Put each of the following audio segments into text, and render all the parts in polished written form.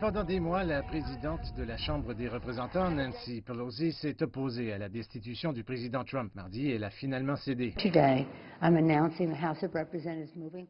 Pendant des mois, la présidente de la Chambre des représentants, Nancy Pelosi, s'est opposée à la destitution du président Trump. Mardi, elle a finalement cédé.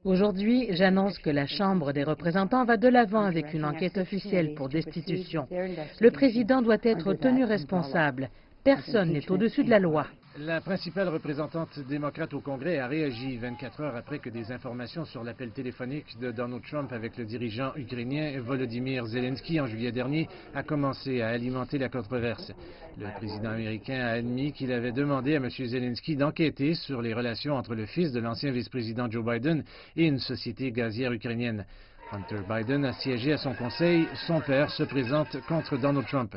Aujourd'hui, j'annonce que la Chambre des représentants va de l'avant avec une enquête officielle pour destitution. Le président doit être tenu responsable. Personne n'est au-dessus de la loi. La principale représentante démocrate au Congrès a réagi 24 heures après que des informations sur l'appel téléphonique de Donald Trump avec le dirigeant ukrainien Volodymyr Zelensky en juillet dernier a commencé à alimenter la controverse. Le président américain a admis qu'il avait demandé à M. Zelensky d'enquêter sur les relations entre le fils de l'ancien vice-président Joe Biden et une société gazière ukrainienne. Hunter Biden a siégé à son conseil. Son père se présente contre Donald Trump.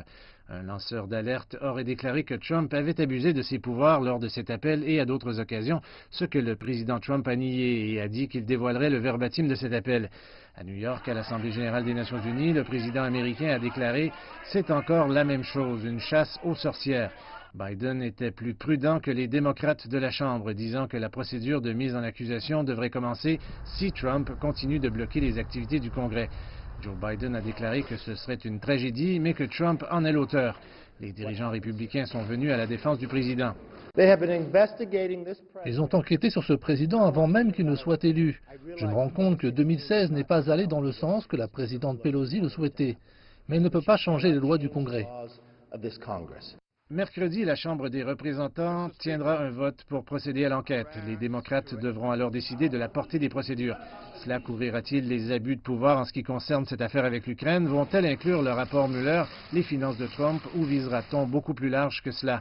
Un lanceur d'alerte aurait déclaré que Trump avait abusé de ses pouvoirs lors de cet appel et à d'autres occasions, ce que le président Trump a nié et a dit qu'il dévoilerait le verbatim de cet appel. À New York, à l'Assemblée générale des Nations unies, le président américain a déclaré « C'est encore la même chose, une chasse aux sorcières ». Biden était plus prudent que les démocrates de la Chambre, disant que la procédure de mise en accusation devrait commencer si Trump continue de bloquer les activités du Congrès. Joe Biden a déclaré que ce serait une tragédie, mais que Trump en est l'auteur. Les dirigeants républicains sont venus à la défense du président. Ils ont enquêté sur ce président avant même qu'il ne soit élu. Je me rends compte que 2016 n'est pas allé dans le sens que la présidente Pelosi le souhaitait. Mais il ne peut pas changer les lois du Congrès. Mercredi, la Chambre des représentants tiendra un vote pour procéder à l'enquête. Les démocrates devront alors décider de la portée des procédures. Cela couvrira-t-il les abus de pouvoir en ce qui concerne cette affaire avec l'Ukraine? Vont-elles inclure le rapport Mueller, les finances de Trump, ou visera-t-on beaucoup plus large que cela?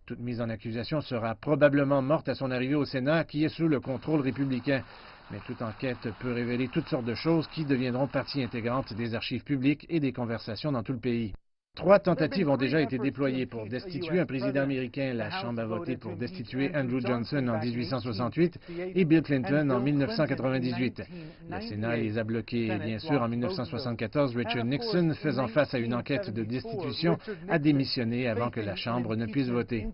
Toute mise en accusation sera probablement morte à son arrivée au Sénat, qui est sous le contrôle républicain. Mais toute enquête peut révéler toutes sortes de choses qui deviendront partie intégrante des archives publiques et des conversations dans tout le pays. 3 tentatives ont déjà été déployées pour destituer un président américain. La Chambre a voté pour destituer Andrew Johnson en 1868 et Bill Clinton en 1998. Le Sénat les a bloqués et bien sûr en 1974, Richard Nixon, faisant face à une enquête de destitution, a démissionné avant que la Chambre ne puisse voter.